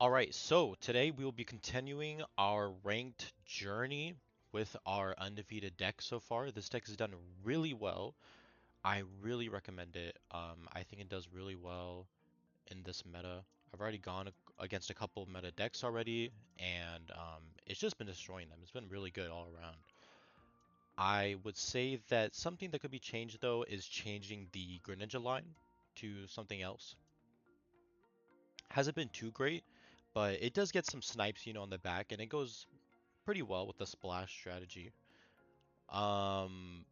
Alright, so today we will be continuing our ranked journey with our undefeated deck so far. This deck has done really well. I really recommend it. I think it does really well in this meta. I've already gone against a couple of meta decks already, and it's just been destroying them. It's been really good all around. I would say that something that could be changed though is changing the Greninja line to something else. Hasn't been too great, but it does get some snipes, on the back, and it goes pretty well with the splash strategy. Um,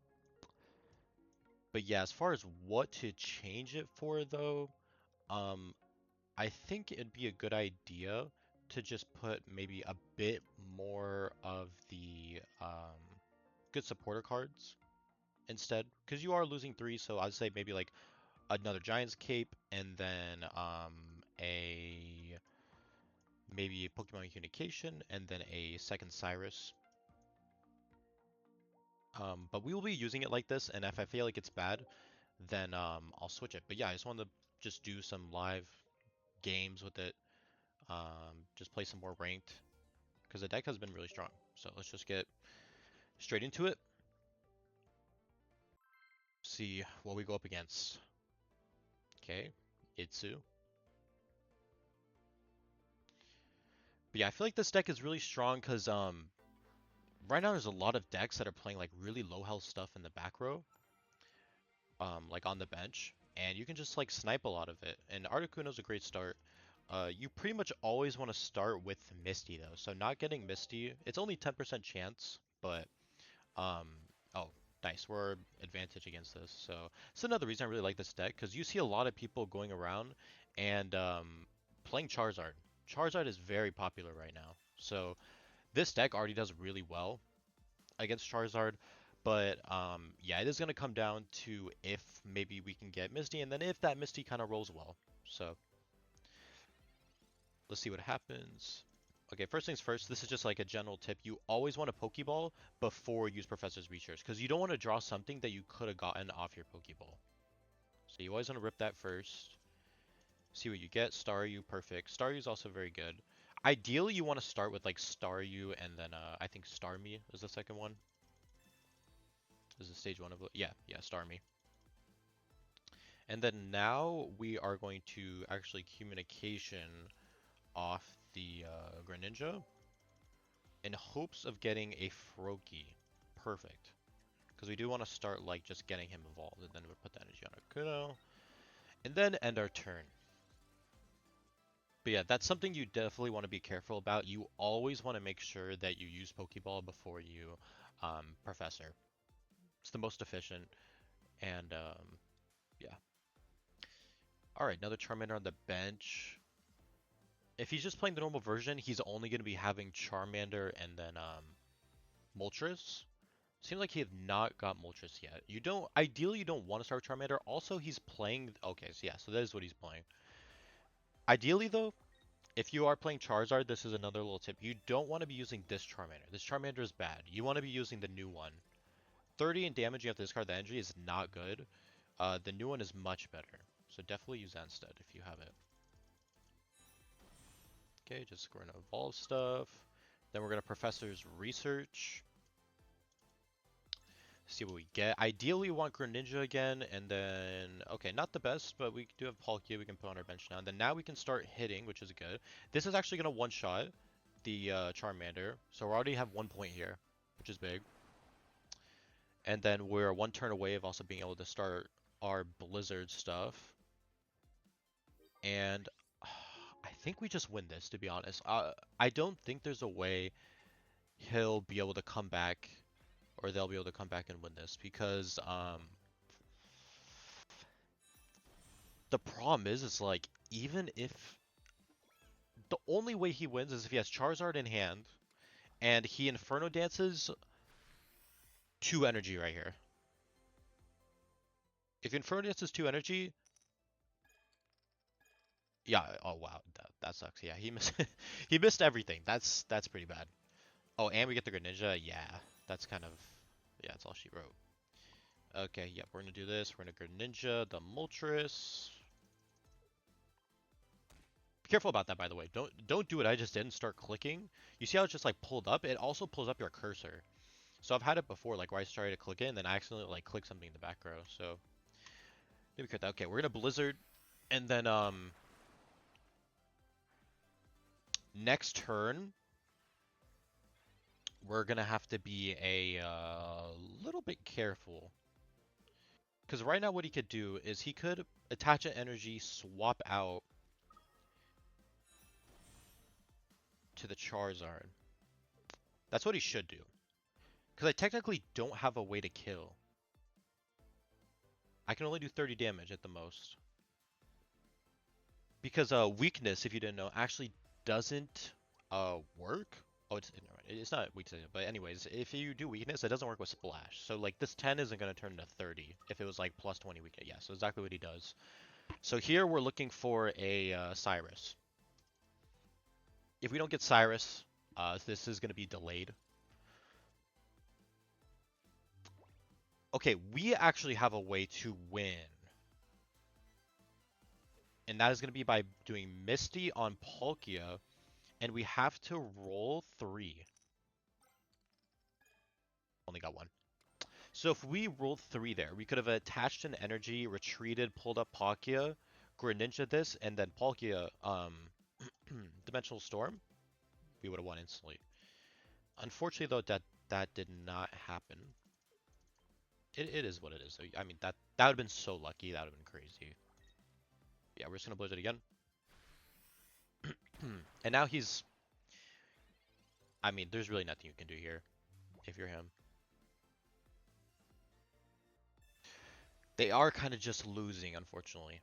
but yeah, as far as what to change it for though, um, I think it'd be a good idea to just put maybe a bit more of the good supporter cards instead, because you are losing three, so I'd say maybe like another Giant's Cape and then a maybe a Pokemon Communication and then a second Cyrus. But we will be using it like this, and if I feel like it's bad, then I'll switch it. But yeah, I just wanted to just do some live games with it. Just play some more ranked because the deck has been really strong. So let's just get straight into it. See what we go up against. Okay, Itsu. But yeah, I feel like this deck is really strong because right now there's a lot of decks that are playing like really low health stuff in the back row, like on the bench, and you can just like snipe a lot of it. And Articuno's a great start. You pretty much always want to start with Misty though, so not getting Misty, it's only 10% chance, but um, oh, nice, we're advantage against this. So it's another reason I really like this deck because you see a lot of people going around and playing Charizard. Charizard is very popular right now, so this deck already does really well against Charizard. But yeah, it is going to come down to if maybe we can get Misty, and then if that Misty kind of rolls well. So let's see what happens. Okay, first things first, this is just like a general tip. You always want a Pokeball before you use Professor's Research, because you don't want to draw something that you could have gotten off your Pokeball. So you always want to rip that first. See what you get. Staryu, perfect. Staryu is also very good. Ideally, you want to start with like Staryu and then I think Starmie is the second one. This is stage one of it. Yeah, Starmie. And then now we are going to actually communication off the Greninja in hopes of getting a Froakie. Perfect. Because we do want to start like just getting him evolved, and then we'll put the energy on Arcuno, and then end our turn. But yeah, that's something you definitely want to be careful about. You always want to make sure that you use Pokeball before you Professor. It's the most efficient, and yeah. Alright, another Charmander on the bench. If he's just playing the normal version, he's only going to be having Charmander and then Moltres. Seems like he have not got Moltres yet. You don't, ideally you don't want to start with Charmander. Also, he's playing, okay, so yeah, so that is what he's playing. Ideally though, if you are playing Charizard, this is another little tip. You don't want to be using this Charmander. This Charmander is bad. You want to be using the new one. 30 in damage, you have to discard the energy is not good. The new one is much better. So definitely use that instead if you have it. Okay, just going to evolve stuff. Then we're going to Professor's Research. See what we get. Ideally, we want Greninja again, and then, okay, not the best, but we do have Palkia we can put on our bench now. And then now we can start hitting, which is good. This is actually going to one-shot the Charmander, so we already have 1 point here, which is big. And then we're one turn away of also being able to start our Blizzard stuff. And I think we just win this, to be honest. I don't think there's a way he'll be able to come back, or they'll be able to come back and win this, because the problem is like, even if the only way he wins is if he has Charizard in hand and he Inferno Dances 2 energy right here. If Inferno Dances 2 energy, yeah. Oh wow, that sucks. Yeah, he missed he missed everything. That's pretty bad. Oh, and we get the Greninja. Yeah, that's kind of, yeah, that's all she wrote. Okay, yeah, we're gonna do this. We're gonna Greninja the Moltres. Careful about that, by the way. Don't do what I just did and start clicking. You see how it just like pulled up? It also pulls up your cursor. So I've had it before, like where I started to click it and then I accidentally like click something in the back row. So maybe cut that. Okay, we're gonna blizzard, and then next turn we're gonna have to be a little bit careful. Because right now what he could do is he could attach an energy, swap out to the Charizard. That's what he should do. Because I technically don't have a way to kill. I can only do 30 damage at the most. Because weakness, if you didn't know, actually doesn't work. Oh, it's not weakness, but anyways, if you do weakness, it doesn't work with splash. So like this 10 isn't going to turn into 30 if it was like plus 20 weakness. Yeah, so exactly what he does. So here we're looking for a Cyrus. If we don't get Cyrus, this is going to be delayed. Okay, we actually have a way to win. And that is going to be by doing Misty on Palkia. And we have to roll 3. Only got 1. So if we rolled 3 there, we could have attached an energy, retreated, pulled up Palkia, Greninja this, and then Palkia, Dimensional Storm. We would have won instantly. Unfortunately, though, that did not happen. It is what it is. So, I mean, that would have been so lucky. That would have been crazy. Yeah, we're just gonna blizzard again. And now he's... I mean, there's really nothing you can do here if you're him. They are kind of just losing, unfortunately.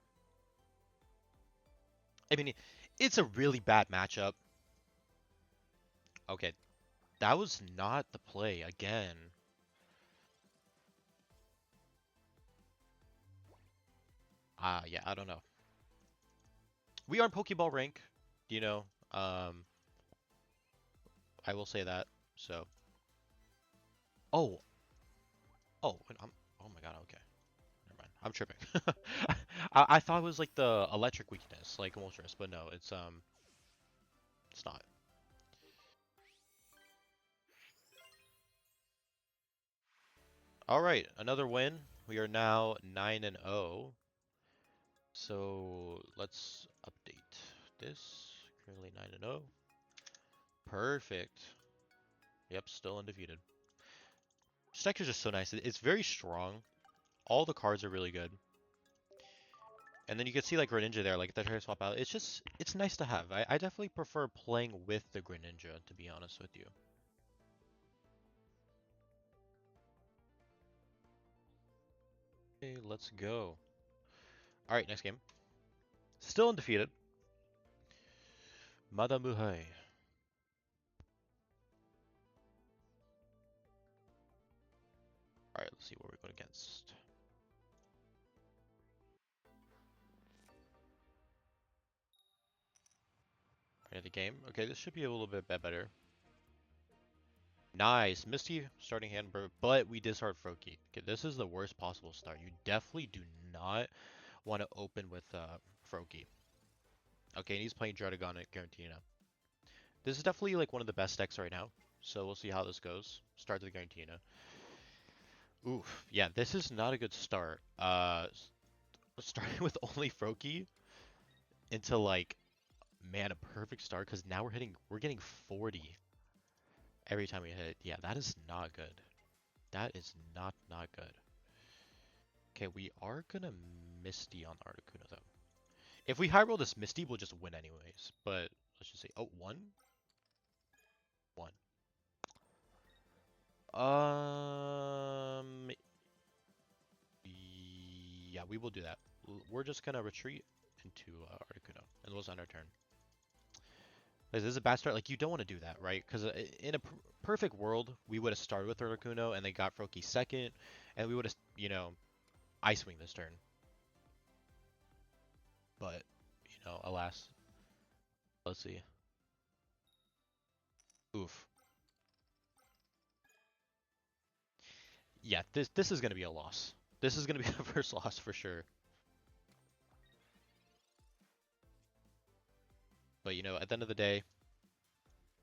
I mean, it's a really bad matchup. Okay, that was not the play again. Yeah, I don't know. We are in Pokeball rank, you know. I will say that. So, oh, oh my God. Okay, never mind. I'm tripping. I thought it was like the electric weakness, like Moltres, but no, it's not. All right, another win. We are now 9-0. So let's update this. Currently 9-0. Perfect. Yep, still undefeated. This deck is just so nice. It's very strong. All the cards are really good. And then you can see like Greninja there, like the try swap out. It's nice to have. I definitely prefer playing with the Greninja, to be honest with you. Okay, let's go. All right, next game. Still undefeated. Madame Muhai. All right, let's see what we're going against. End the game. Okay, this should be a little bit better. Nice. Misty starting hand, but we discard Froakie. Okay, this is the worst possible start. You definitely do not want to open with Froakie. Okay, and he's playing Druddigon at Garantina. This is definitely like one of the best decks right now. So we'll see how this goes. Start to the Garantina. Oof. Yeah, this is not a good start. Starting with only Froakie into like, man, a perfect start because now we're getting 40 every time we hit. Yeah, that is not good. That is not good. Okay, we are gonna Misty on Articuno though. If we high roll this Misty, we'll just win anyways. But let's just say, oh, 1? 1. Yeah, we will do that. We're just gonna retreat into Articuno, and we'll end our turn. This is a bad start. Like, you don't want to do that, right? Because in a perfect world, we would have started with Articuno, and they got Froakie second, and we would have, you know, Ice Wing this turn. But, you know, alas. Let's see. Oof. Yeah, this is gonna be a loss. This is gonna be the first loss for sure. But you know, at the end of the day,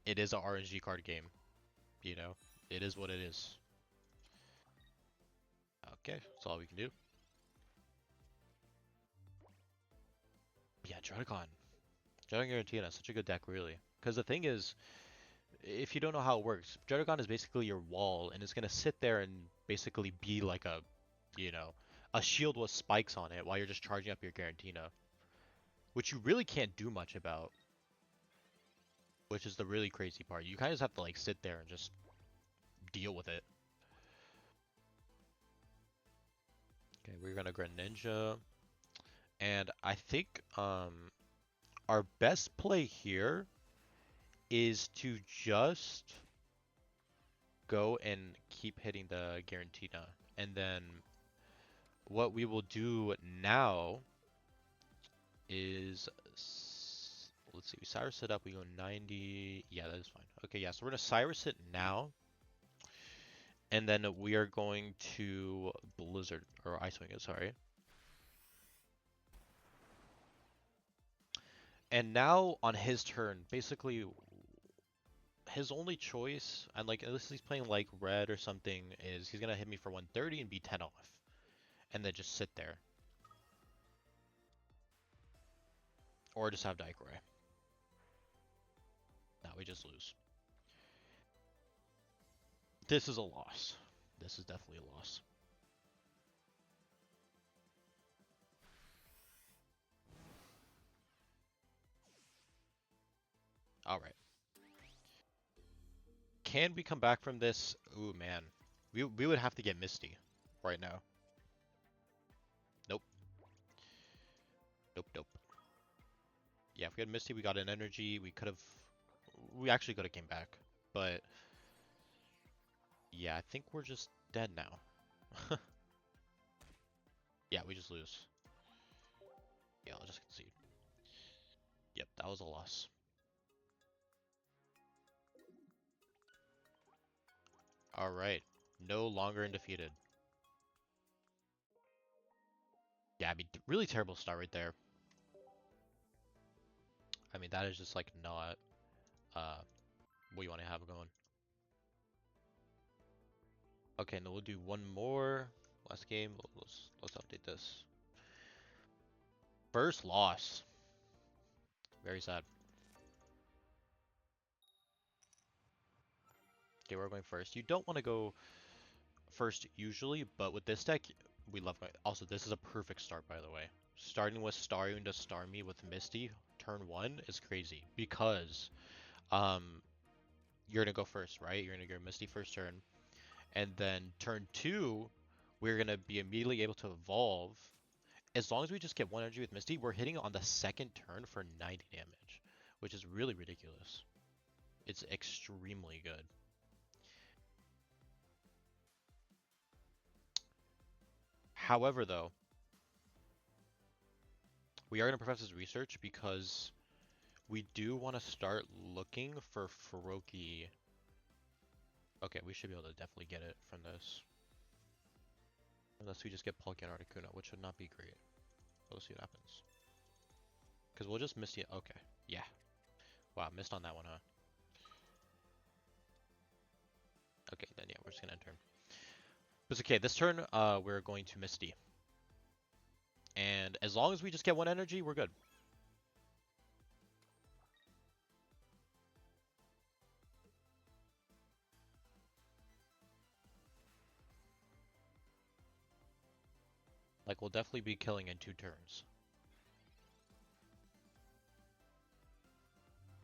it is a RNG card game. You know, it is what it is. Okay, that's all we can do. Yeah, Drudicon. Drudicon Garantina, such a good deck, really. Because the thing is, if you don't know how it works, Drudicon is basically your wall, and it's gonna sit there and basically be like a, you know, a shield with spikes on it while you're just charging up your Garantina, which you really can't do much about. Which is the really crazy part. You kind of just have to like sit there and just deal with it. Okay, we're gonna Greninja, and I think our best play here is to just go and keep hitting the Garantina. And then what we will do now is, let's see, we Cyrus it up, we go 90, yeah, that is fine. Okay, yeah, so we're gonna Cyrus it now, and then we are going to Blizzard, or Ice Wing it, sorry. And now on his turn, basically his only choice, and like unless he's playing like red or something, is he's gonna hit me for 130 and be 10 off, and then just sit there, or just have Daiquiri. Now we just lose. This is a loss. This is definitely a loss. All right. Can we come back from this? Ooh man, we would have to get Misty right now. Nope. Nope. Nope. Yeah, if we had Misty, we got an energy. We could have. We actually could have came back, but yeah, I think we're just dead now. Yeah, we just lose. Yeah, I'll just concede. Yep, that was a loss. All right, no longer undefeated. Yeah, I mean, really terrible start right there. I mean, that is just like not uh what you want to have going. Okay, now we'll do one more last game. Let's update this. First loss. Very sad. Okay, we're going first. You don't want to go first usually, but with this deck, we love going. Also, this is a perfect start, by the way. Starting with Staryu to Starmie with Misty, turn 1 is crazy because um you're gonna go first, right? You're gonna go Misty first turn, and then turn 2, we're gonna be immediately able to evolve. As long as we just get 1 energy with Misty, we're hitting on the second turn for 90 damage, which is really ridiculous. It's extremely good. However, though, we are going to Professor's Research because we do want to start looking for Froakie. Okay, we should be able to definitely get it from this. Unless we just get Palkia and Articuno, which would not be great. We'll see what happens. Because we'll just miss it. Okay, yeah. Wow, missed on that one, huh? Okay, then yeah, we're just going to enter. But it's okay, this turn, we're going to Misty. And as long as we just get 1 energy, we're good. Like, we'll definitely be killing in 2 turns.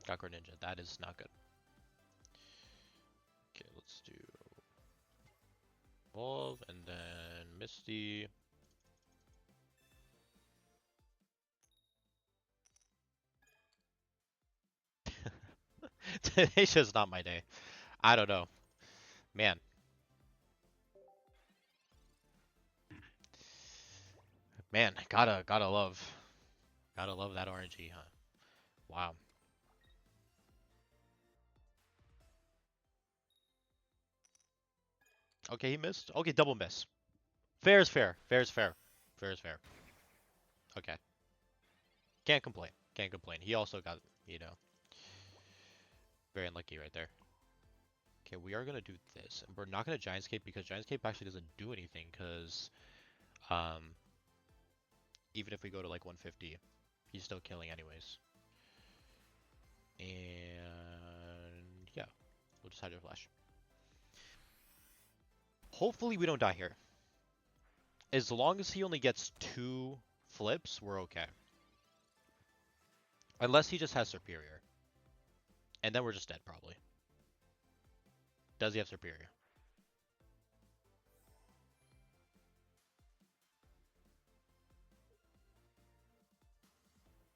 Got Greninja. That is not good. Okay, let's do Evolve and then Misty. Today's just not my day. I don't know. Man. Man, gotta love. Gotta love that RNG, huh? Wow. Okay, he missed. Okay, double miss. Fair is fair. Fair is fair. Fair is fair. Okay. Can't complain. Can't complain. He also got you know. Very unlucky right there. Okay, we are gonna do this. And we're not gonna Giantscape because Giantscape actually doesn't do anything because um even if we go to like 150, he's still killing anyways. And yeah, we'll just Hydro Flash. Hopefully we don't die here. As long as he only gets 2 flips, we're okay. Unless he just has Superior. And then we're just dead probably. Does he have Superior?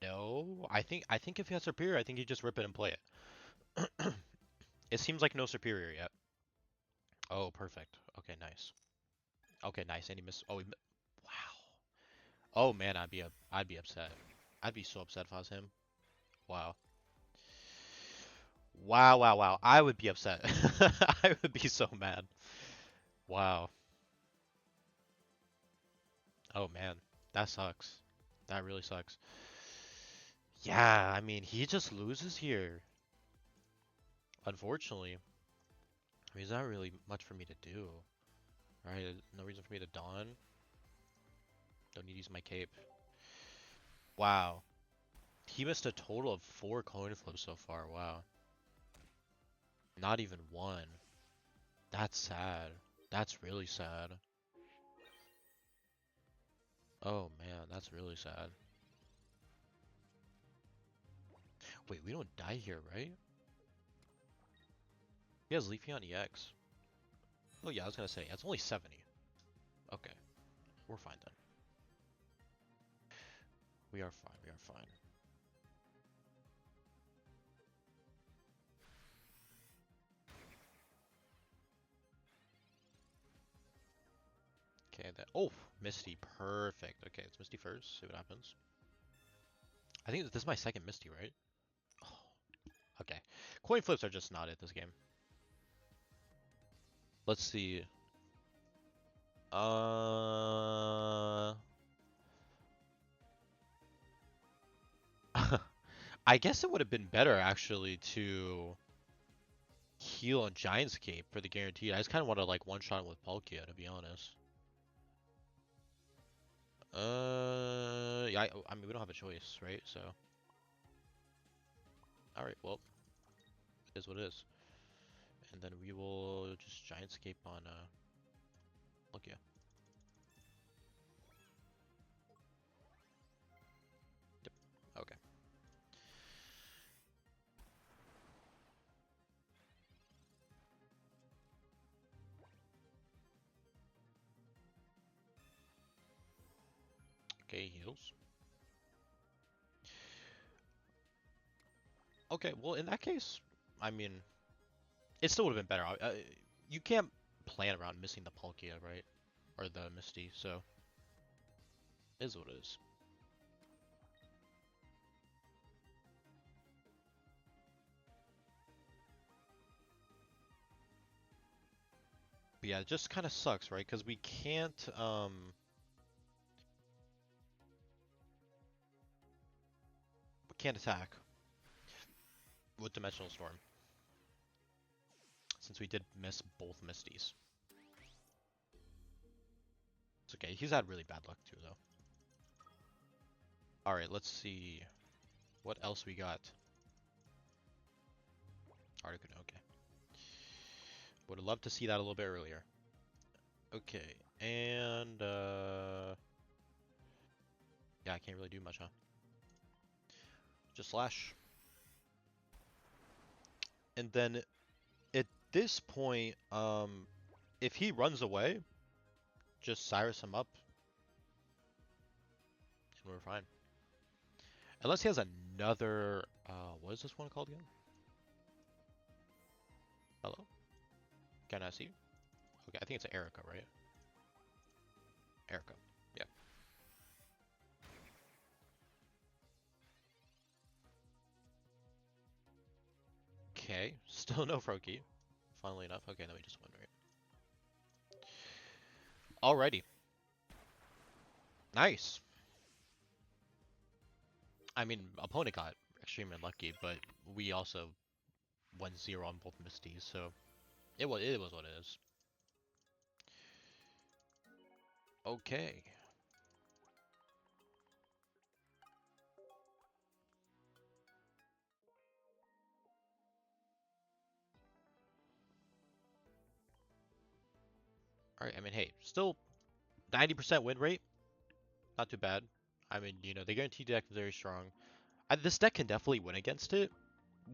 No, I think if he has Superior, I think you just rip it and play it. It seems like no Superior yet. Oh, perfect. Okay, nice. Okay, nice. And he missed. Oh, wow. Oh man, I'd be upset. I'd be so upset if I was him. Wow. Wow, wow, wow. I would be upset. I would be so mad. Wow. Oh man, that sucks. That really sucks. Yeah, I mean, he just loses here. Unfortunately. I mean, there's not really much for me to do. Right? No reason for me to dawn. Don't need to use my cape. Wow. He missed a total of 4 coin flips so far. Wow. Not even one. That's sad. That's really sad. Oh man, that's really sad. Wait, we don't die here, right? He has Leafy on EX. Oh yeah, I was gonna say, it's only 70. Okay, we're fine then. We are fine, we are fine. Okay, then, oh, Misty, perfect. Okay, it's Misty first, see what happens. I think this is my second Misty, right? Oh, okay. Coin flips are just not it this game. Let's see. Uh... I guess it would have been better actually to heal on Giant's Cape for the guarantee. I just kind of want to like one shot with Palkia to be honest. Yeah, I mean we don't have a choice, right? So, all right, well, it is what it is. And then we will just Giant Cape on Palkia. Yep. Okay. Okay, heals. Okay, well in that case, I mean, it still would have been better. You can't plan around missing the Palkia, right? Or the Misty, so it is what it is. But yeah, it just kind of sucks, right? Because we can't attack with Dimensional Storm since we did miss both Misties. It's okay. He's had really bad luck too, though. All right, let's see what else we got. Articuno, okay. Would have loved to see that a little bit earlier. Okay, and yeah, I can't really do much, huh? Just slash. And then at this point, if he runs away, just Cyrus him up, and we're fine. Unless he has another, what is this one called again? Hello? Can I see you? Okay, I think it's Erica, right? Erica. Yeah. Okay, still no Froakie. Funnily enough. Okay, then we just win, right? Alrighty. Nice. I mean, opponent got extremely unlucky, but we also went 0 on both Misties, so it was what it is. Okay. Alright, I mean, hey, still 90% win rate. Not too bad. I mean, the guaranteed deck is very strong. This deck can definitely win against it.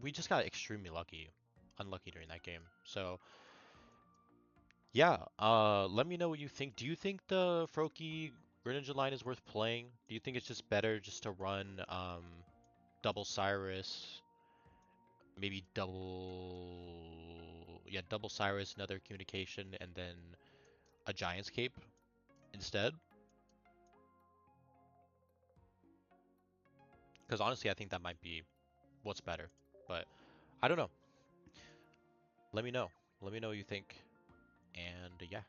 We just got extremely unlucky during that game. So, yeah, let me know what you think. Do you think the Froakie Greninja line is worth playing? Do you think it's just better just to run double Cyrus, maybe double Cyrus, another communication, and then a Giant's Cape instead? Because honestly, I think that might be what's better. But I don't know. Let me know. Let me know what you think. And yeah.